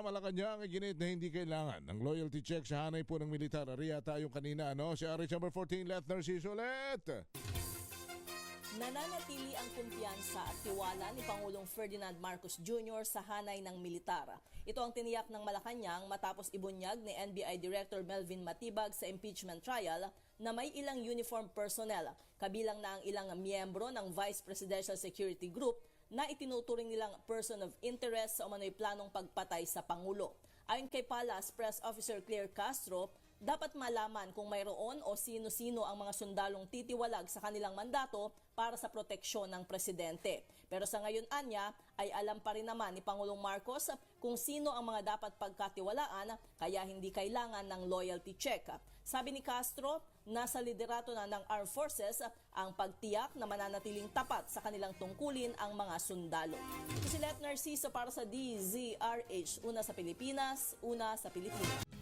Malacanang iginit na hindi kailangan ng loyalty check sa hanay po ng militar. Ariya tayong kanina, si RH number 14, Let Narciso ulit. Nananatili ang kumpiyansa at tiwala ni Pangulong Ferdinand Marcos Jr. sa hanay ng militar. Ito ang tiniyak ng Malacanang matapos ibunyag ni NBI Director Melvin Matibag sa impeachment trial na may ilang uniform personnel, kabilang na ang ilang miyembro ng Vice Presidential Security Group na itinuturing nilang person of interest sa umano'y planong pagpatay sa Pangulo. Ayon kay Palace Press Officer Claire Castro, dapat malaman kung mayroon o sino-sino ang mga sundalong titiwalag sa kanilang mandato para sa proteksyon ng presidente. Pero sa ngayon anya ay alam pa rin naman ni Pangulong Marcos kung sino ang mga dapat pagkatiwalaan kaya hindi kailangan ng loyalty check. Sabi ni Castro, nasa liderato na ng Armed Forces ang pagtiyak na mananatiling tapat sa kanilang tungkulin ang mga sundalo. Ito si Let Narciso para sa DZRH, una sa Pilipinas, una sa Pilipinas.